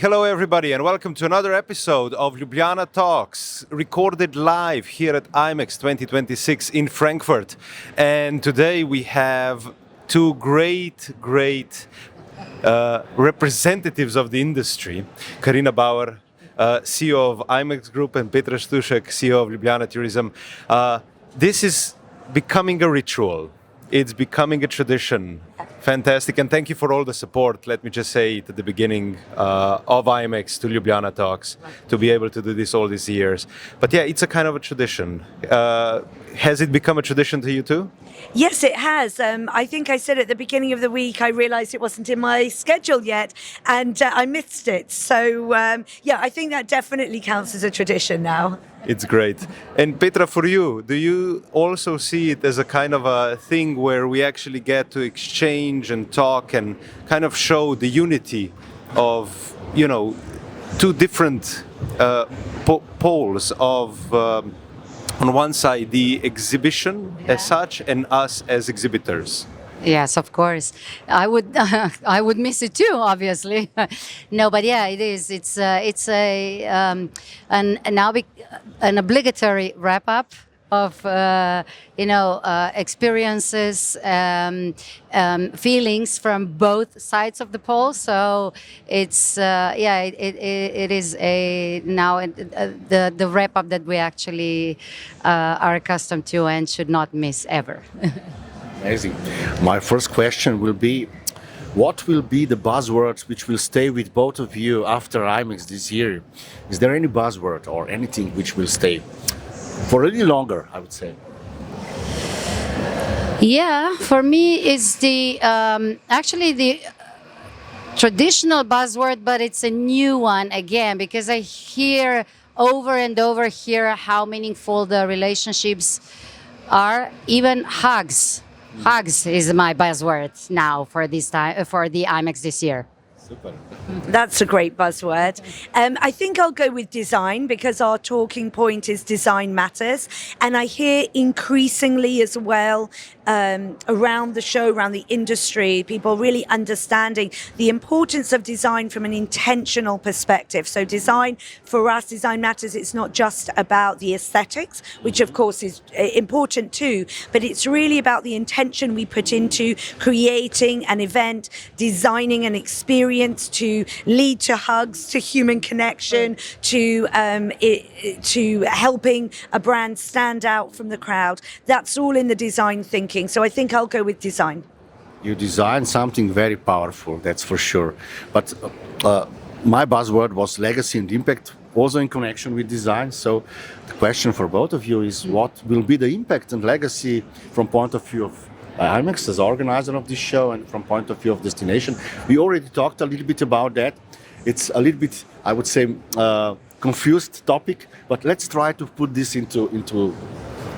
Hello everybody and welcome to another episode of Ljubljana Talks, recorded live here at IMEX 2026 in Frankfurt. And today we have two great representatives of the industry, Carina Bauer, CEO of IMEX Group, and Petra Stušek, CEO of Ljubljana Tourism. This is becoming a ritual. It's becoming a tradition. Fantastic, and thank you for all the support. Let me just say it at the beginning of IMEX to Ljubljana Talks, to be able to do this all these years. But yeah, it's a kind of a tradition. Has it become a tradition to you too? Yes, it has. I think I said at the beginning of the week, I realised it wasn't in my schedule yet, and I missed it. So yeah, I think that definitely counts as a tradition now. It's great. And Petra, for you, do you also see it as a kind of a thing where we actually get to exchange and talk and kind of show the unity of, two different poles of, on one side, the exhibition as such, and us as exhibitors? Yes, of course. I would I would miss it too, obviously. No, but yeah, it is. It's an obligatory wrap up of experiences, feelings from both sides of the pole. So it's it is the wrap up that we actually are accustomed to and should not miss ever. Amazing. My first question will be, what will be the buzzwords which will stay with both of you after IMEX this year? Is there any buzzword or anything which will stay for a little longer, I would say? Yeah, for me it's the actually the traditional buzzword, but it's a new one again, because I hear over and over here how meaningful the relationships are. Even hugs. Hugs is my buzzword now for this time for the IMEX this year. Super. That's a great buzzword. I think I'll go with design, because our talking point is design matters. And I hear increasingly as well around the show, around the industry, people really understanding the importance of design from an intentional perspective. So design, for us, design matters. It's not just about the aesthetics, which of course is important too, but it's really about the intention we put into creating an event, designing an experience to lead to hugs, to human connection, to helping a brand stand out from the crowd. That's all in the design thinking. So I think I'll go with design. You design something very powerful, that's for sure. But my buzzword was legacy and impact, also in connection with design. So the question for both of you is, what will be the impact and legacy from point of view of IMEX as organizer of this show and from point of view of destination? We already talked a little bit about that. It's a little bit, I would say, confused topic, but let's try to put this into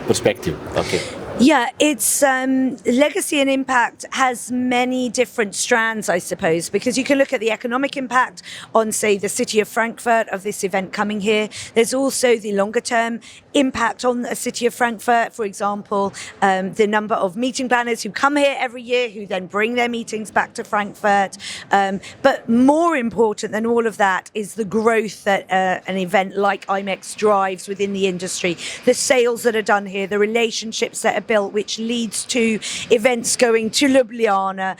perspective. Okay. Yeah, it's legacy and impact has many different strands, I suppose, because you can look at the economic impact on, say, the city of Frankfurt of this event coming here. There's also the longer term impact on the city of Frankfurt, for example, the number of meeting planners who come here every year, who then bring their meetings back to Frankfurt. But more important than all of that is the growth that an event like IMEX drives within the industry, the sales that are done here, the relationships that are built, which leads to events going to Ljubljana,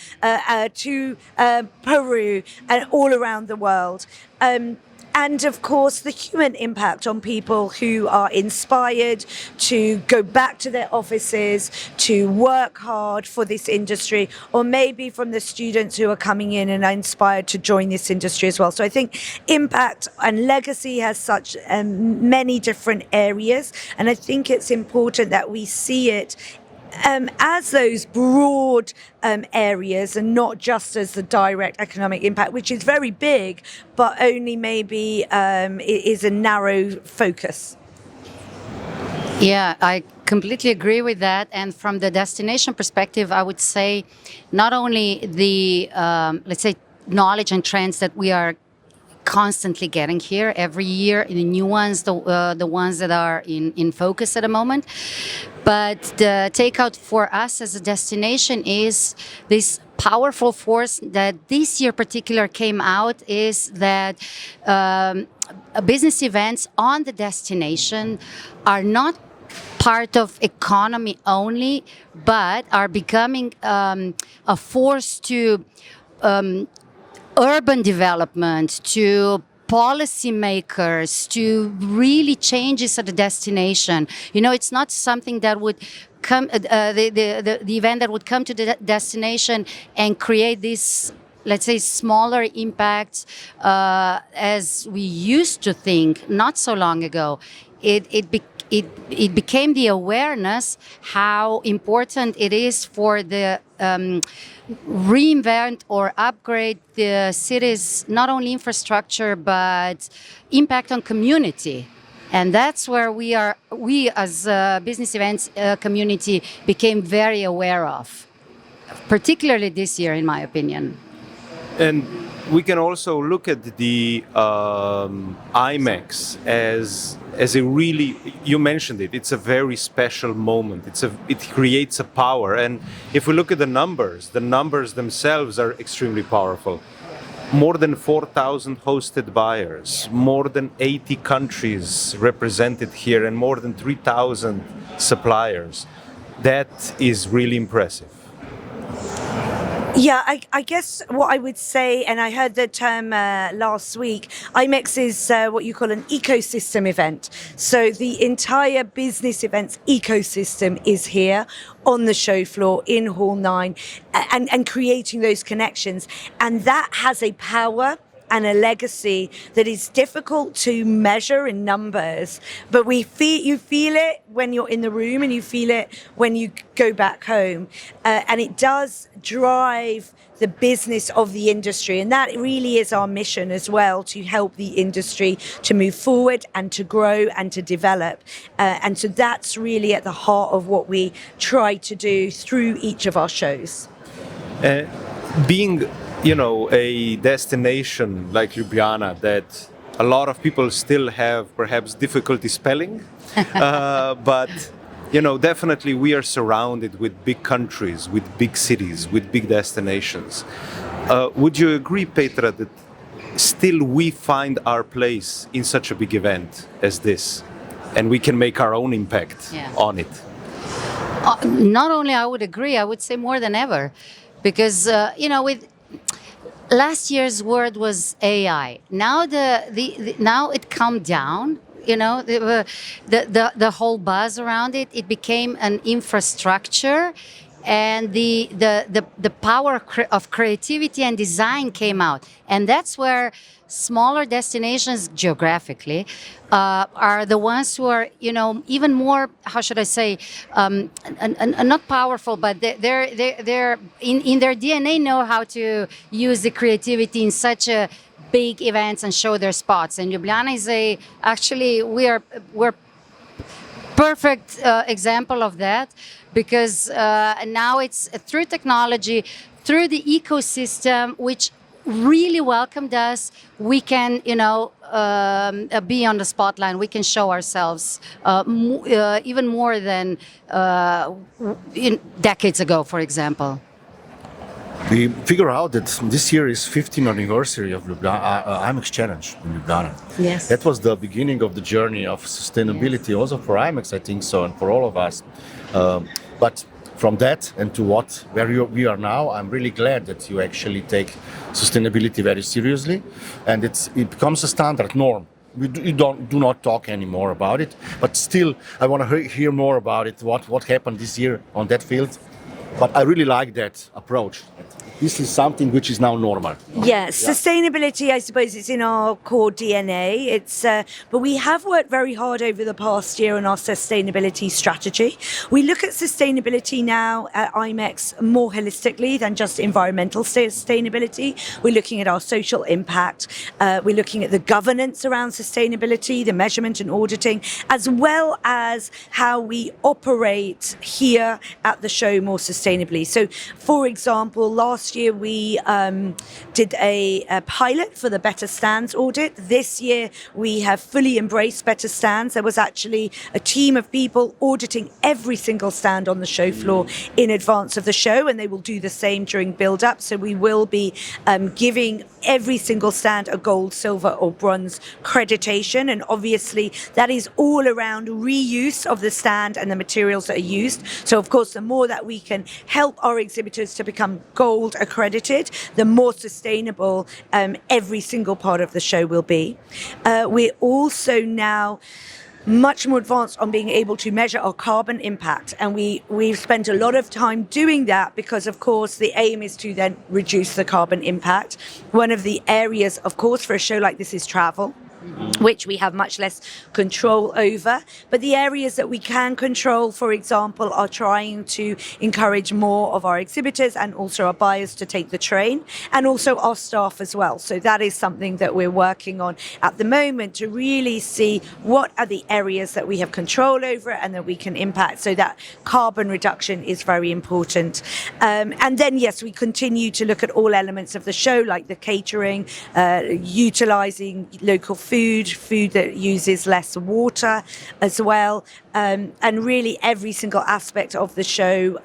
to Peru, and all around the world. And of course, the human impact on people who are inspired to go back to their offices, to work hard for this industry, or maybe from the students who are coming in and are inspired to join this industry as well. So I think impact and legacy has such many different areas. And I think it's important that we see it as those broad areas and not just as the direct economic impact, which is very big, but only maybe is a narrow focus. Yeah, I completely agree with that. And from the destination perspective, I would say not only the, let's say, knowledge and trends that we are constantly getting here every year, the new ones, the ones that are in focus at the moment. But the takeout for us as a destination is this powerful force that this year particular came out is that business events on the destination are not part of economy only, but are becoming a force to urban development, to policymakers, to really changes at the destination. You know, it's not something that would come, the event that would come to the destination and create this, let's say, smaller impacts as we used to think not so long ago. It became the awareness how important it is for the reinvent or upgrade the city's not only infrastructure but impact on community. And that's where we as a business events community became very aware of, particularly this year, in my opinion. And we can also look at the IMEX as a really, you mentioned it, it's a very special moment. It creates a power. And if we look at the numbers themselves are extremely powerful. More than 4,000 hosted buyers, more than 80 countries represented here, and more than 3,000 suppliers. That is really impressive. Yeah, I guess what I would say, and I heard the term last week, IMEX is what you call an ecosystem event. So the entire business events ecosystem is here on the show floor in Hall 9 and creating those connections. And that has a power and a legacy that is difficult to measure in numbers, but you feel it when you're in the room and you feel it when you go back home. And it does drive the business of the industry. And that really is our mission as well, to help the industry to move forward and to grow and to develop. And so that's really at the heart of what we try to do through each of our shows. Being a destination like Ljubljana that a lot of people still have perhaps difficulty spelling, but definitely we are surrounded with big countries, with big cities, with big destinations. Would you agree, Petra, that still we find our place in such a big event as this, and we can make our own impact on it? Not only I would agree, I would say more than ever, because with last year's word was AI. Now now it calmed down. The whole buzz around it. It became an infrastructure, and the power of creativity and design came out, and that's where smaller destinations geographically are the ones who are even more, how should I say, not powerful, but they're in their DNA know how to use the creativity in such a big events and show their spots. And Ljubljana is we're perfect example of that, because now it's through technology, through the ecosystem, which really welcomed us. We can, be on the spotlight. We can show ourselves even more than in decades ago, for example. We figure out that this year is 15th anniversary of IMEX Challenge in Ljubljana. Yes. That was the beginning of the journey of sustainability, also for IMEX, I think so, and for all of us. But from that and to where we are now, I'm really glad that you actually take sustainability very seriously, and it becomes a standard norm. We do not talk anymore about it, but still I want to hear more about it, what happened this year on that field. But I really like that approach. This is something which is now normal. Yes, sustainability, I suppose, it's in our core DNA. But we have worked very hard over the past year on our sustainability strategy. We look at sustainability now at IMEX more holistically than just environmental sustainability. We're looking at our social impact. We're looking at the governance around sustainability, the measurement and auditing, as well as how we operate here at the show more sustainably. sustainably. So, for example, last year we did a pilot for the Better Stands audit. This year we have fully embraced Better Stands. There was actually a team of people auditing every single stand on the show floor in advance of the show, and they will do the same during build-up. So we will be giving every single stand a gold, silver or bronze accreditation, and obviously that is all around reuse of the stand and the materials that are used. So of course, the more that we can help our exhibitors to become gold accredited, the more sustainable every single part of the show will be. We're also now much more advanced on being able to measure our carbon impact. And we've spent a lot of time doing that because, of course, the aim is to then reduce the carbon impact. One of the areas, of course, for a show like this is travel, which we have much less control over. But the areas that we can control, for example, are trying to encourage more of our exhibitors and also our buyers to take the train, and also our staff as well. So that is something that we're working on at the moment to really see what are the areas that we have control over and that we can impact. So that carbon reduction is very important. And then, yes, we continue to look at all elements of the show, like the catering, utilizing local food that uses less water as well, and really every single aspect of the show,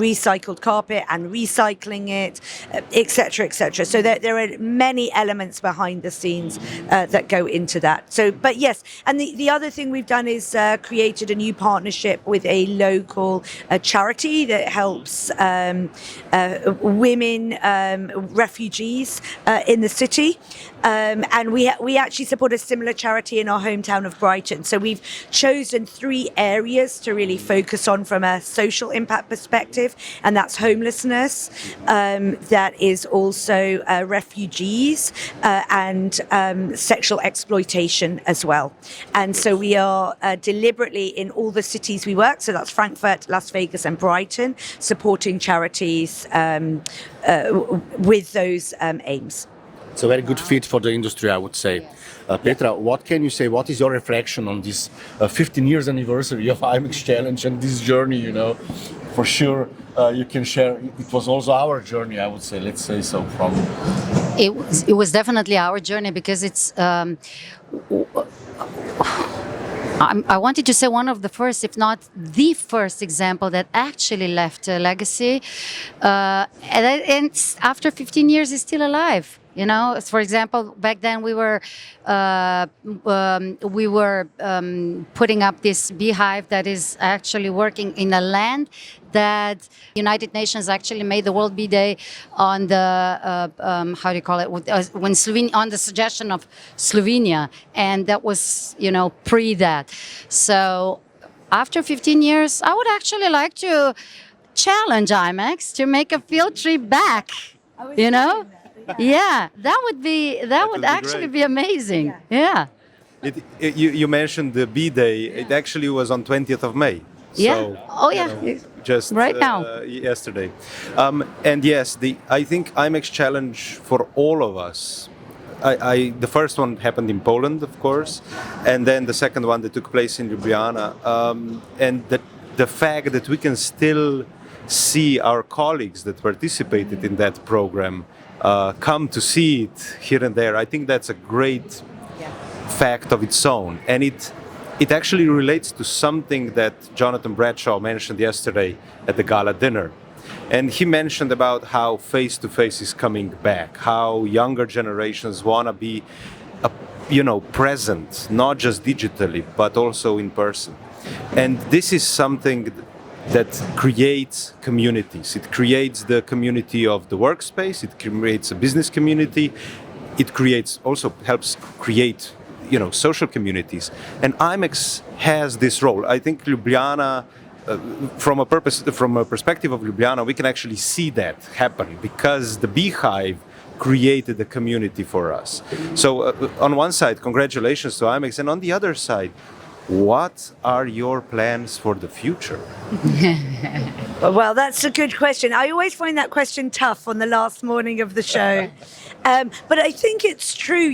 recycled carpet and recycling it, etc., etc. So there are many elements behind the scenes that go into that. So, but yes, and the other thing we've done is created a new partnership with a local charity that helps women refugees in the city, and we actually support a similar charity in our hometown of Brighton. So we've chosen 3 areas to really focus on from a social impact perspective, and that's homelessness, that is also refugees, and sexual exploitation as well. And so we are deliberately in all the cities we work, so that's Frankfurt, Las Vegas and Brighton, supporting charities with those aims. It's a very good fit for the industry, I would say. Petra, what can you say? What is your reflection on this 15 years anniversary of IMEX Challenge and this journey? You know, for sure you can share. It was also our journey, I would say. Let's say so. From it was definitely our journey because it's. I wanted to say one of the first, if not the first example that actually left a legacy, and after 15 years is still alive. You know, for example, back then we were putting up this beehive that is actually working in a land that United Nations actually made the World Bee Day on the how do you call it, when Slovenia, on the suggestion of Slovenia, and that was, you know, pre that. So after 15 years, I would actually like to challenge IMEX to make a field trip back. You know. Yeah, that would actually be amazing. Yeah. You mentioned the B Day. It actually was on 20th of May. Yeah. So, oh yeah. Just right now. Yesterday. And yes, I think IMEX Challenge for all of us. The first one happened in Poland, of course, and then the second one that took place in Ljubljana. And the fact that we can still see our colleagues that participated in that program come to see it here and there, I think that's a great fact of its own. And it actually relates to something that Jonathan Bradshaw mentioned yesterday at the gala dinner. And he mentioned about how face-to-face is coming back, how younger generations want to be, present, not just digitally, but also in person. And this is something that creates communities. It creates the community of the workspace. It creates a business community. It helps create, social communities. And IMEX has this role. I think Ljubljana, from a perspective of Ljubljana, we can actually see that happen because the beehive created a community for us. So on one side, congratulations to IMEX, and on the other side, what are your plans for the future? Well, that's a good question. I always find that question tough on the last morning of the show. But I think it's true,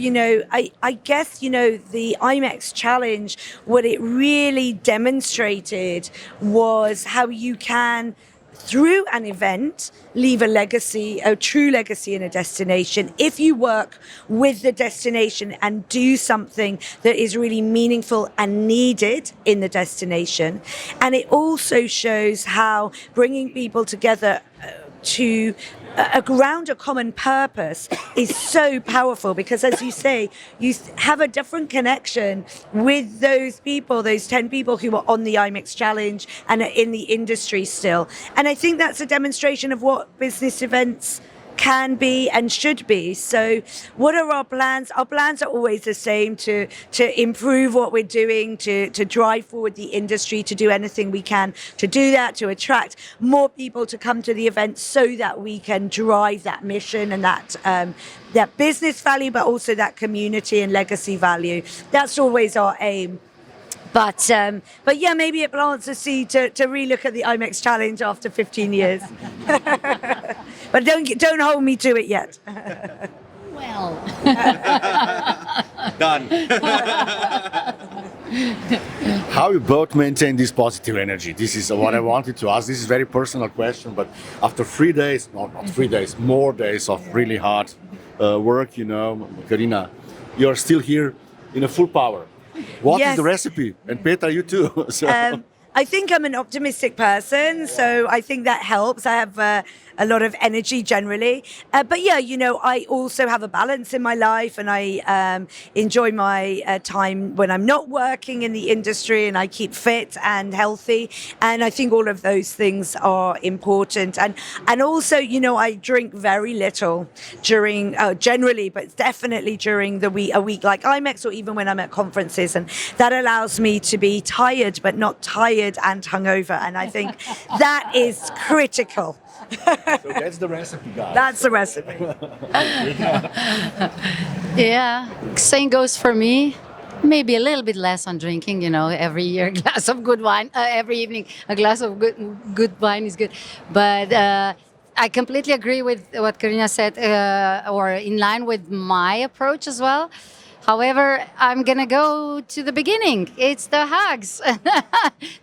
I guess, the IMEX Challenge, what it really demonstrated was how you can through an event, leave a legacy, a true legacy in a destination, if you work with the destination and do something that is really meaningful and needed in the destination. And it also shows how bringing people together to around a common purpose is so powerful, because as you say, you have a different connection with those people, those 10 people who are on the IMEX challenge and are in the industry still. And I think that's a demonstration of what business events can be and should be. So what are our plans? Our plans are always the same, to improve what we're doing, to drive forward the industry, to do anything we can to do that, to attract more people to come to the event so that we can drive that mission and that business value, but also that community and legacy value. That's always our aim. But yeah, maybe it plants a seed to relook at the IMEX challenge after 15 years. But don't hold me to it yet. Well, Done. How you both maintain this positive energy? This is what I wanted to ask. This is a very personal question, but after 3 days, not 3 days, more days of really hard work, you know, Carina, you're still here in a full power. What is Yes. the recipe? And Petra, you too. So. I think I'm an optimistic person, so I think that helps. I have a lot of energy generally. But yeah, you know, I also have a balance in my life, and I enjoy my time when I'm not working in the industry, and I keep fit and healthy. And I think all of those things are important. And also, you know, I drink very little during, generally, but definitely during a week like IMEX, or even when I'm at conferences. And that allows me to be tired, but not tired and hungover. And I think that is critical. So that's the recipe, guys. That's the recipe. yeah, same goes for me. Maybe a little bit less on drinking, you know, every year a glass of good wine, every evening a glass of good wine is good. But I completely agree with what Carina said, or in line with my approach as well. However, I'm going to go to the beginning. It's the hugs.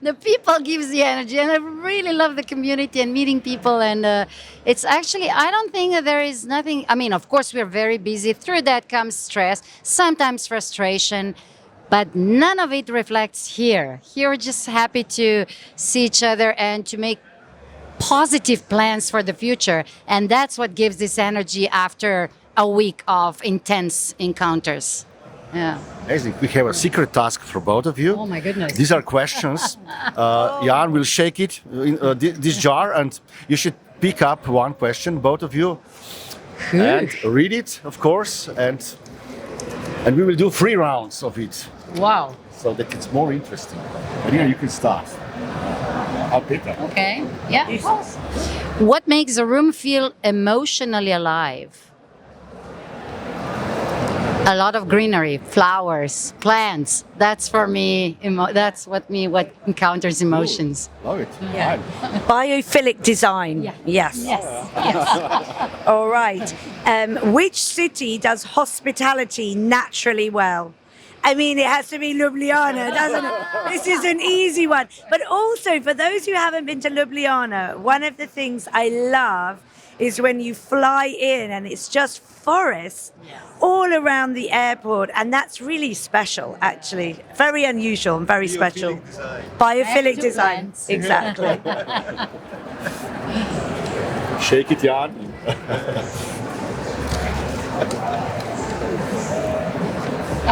The people gives the energy, and I really love the community and meeting people. And it's actually, I don't think that there is nothing. I mean, of course, we're very busy. Through that comes stress, sometimes frustration, but none of it reflects here. Here, we're just happy to see each other and to make positive plans for the future. And that's what gives this energy after a week of intense encounters. Yeah. Amazing. We have a secret task for both of you. Oh my goodness. These are questions. Jan will shake it in this jar, and you should pick up one question, both of you, and read it, of course, and we will do 3 rounds of it, Wow. so that it's more interesting. Carina, you can start. Petra. Okay. Yeah. What makes a room feel emotionally alive? A lot of greenery, flowers, plants. That's for me. That's what encounters emotions. Love it. Yeah. Fine. Biophilic design. Yeah. Yes. Yes. All right. Which city does hospitality naturally well? I mean, it has to be Ljubljana, doesn't it? This is an easy one. But also, for those who haven't been to Ljubljana, one of the things I love is when you fly in and it's just forest all around the airport. And that's really special, actually. Very unusual and very special. Biophilic And design. plants. Exactly. Shake it, Jan.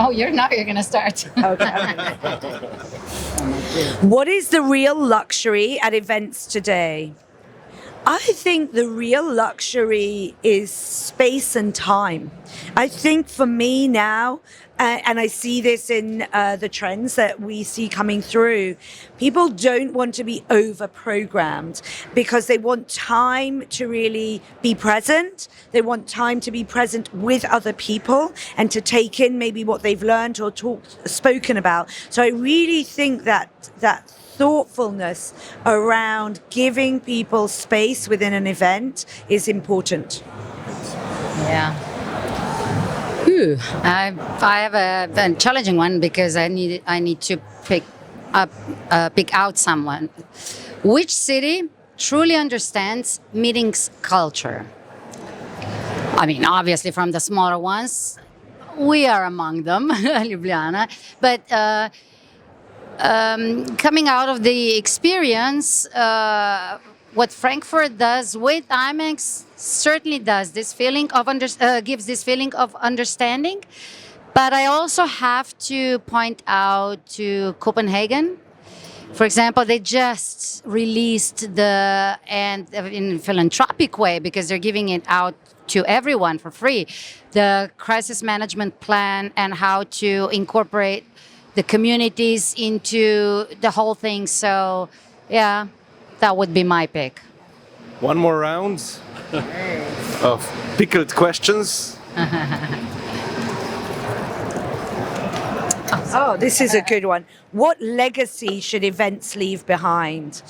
Oh, you're going to start. What is the real luxury at events today? I think the real luxury is space and time. I think for me now, and I see this in the trends that we see coming through, people don't want to be over-programmed because they want time to really be present. They want time to be present with other people and to take in maybe what they've learned or spoken about. So I really think that thoughtfulness around giving people space within an event is important. Yeah. I have a challenging one because I need to pick out someone. Which city truly understands meetings culture. I mean, obviously from the smaller ones, we are among them, Ljubljana. But coming out of the experience, what Frankfurt does with IMEX certainly does this feeling of gives this feeling of understanding. But I also have to point out to Copenhagen. For example, they just released and in a philanthropic way, because they're giving it out to everyone for free, the crisis management plan and how to incorporate the communities into the whole thing. So, yeah, that would be my pick. One more round of pickled questions. Oh, this is a good one. What legacy should events leave behind?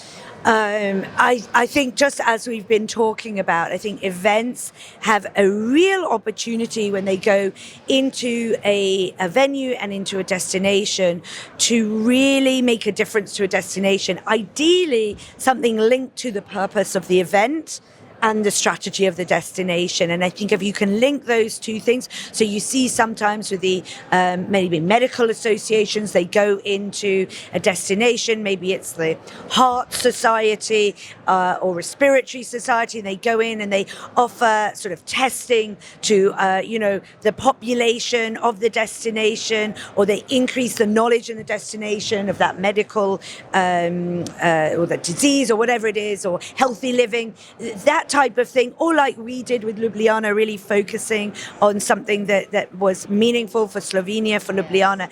I think, just as we've been talking about, I think events have a real opportunity when they go into a venue and into a destination to really make a difference to a destination. Ideally, something linked to the purpose of the event and the strategy of the destination. And I think if you can link those two things, so you see sometimes with the maybe medical associations, they go into a destination, maybe it's the Heart Society or Respiratory Society, and they go in and they offer sort of testing to, the population of the destination, or they increase the knowledge in the destination of that medical or the disease or whatever it is, or healthy living, that type of thing. Or like we did with Ljubljana, really focusing on something that was meaningful for Slovenia, for Ljubljana.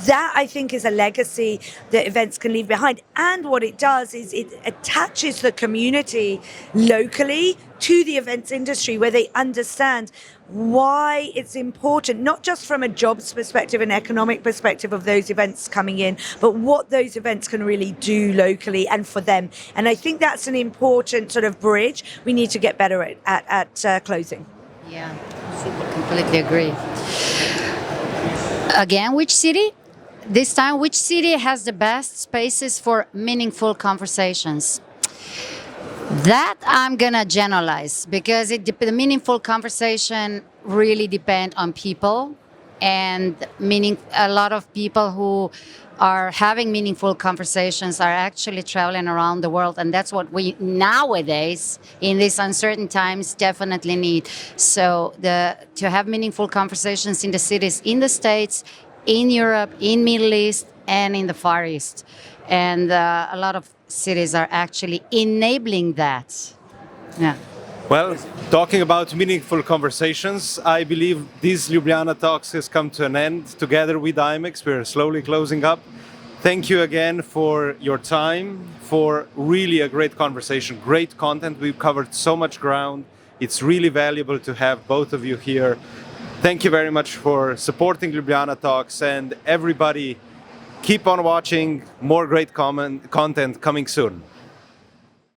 That, I think, is a legacy that events can leave behind. And what it does is it attaches the community locally to the events industry, where they understand why it's important, not just from a jobs perspective and economic perspective of those events coming in, but what those events can really do locally and for them. And I think that's an important sort of bridge we need to get better at closing. Yeah, completely agree. Again, which city? This time, which city has the best spaces for meaningful conversations? That I'm gonna generalize, because the meaningful conversation really depend on people, and a lot of people who are having meaningful conversations are actually traveling around the world, and that's what we nowadays in these uncertain times definitely need. So to have meaningful conversations in the cities, in the States, in Europe, in Middle East, and in the Far East. And a lot of cities are actually enabling that. Yeah. Well, talking about meaningful conversations, I believe this Ljubljana Talks has come to an end. Together with IMEX, we're slowly closing up. Thank you again for your time, for really a great conversation, great content. We've covered so much ground. It's really valuable to have both of you here. Thank you very much for supporting Ljubljana Talks, and everybody, keep on watching, more great content coming soon.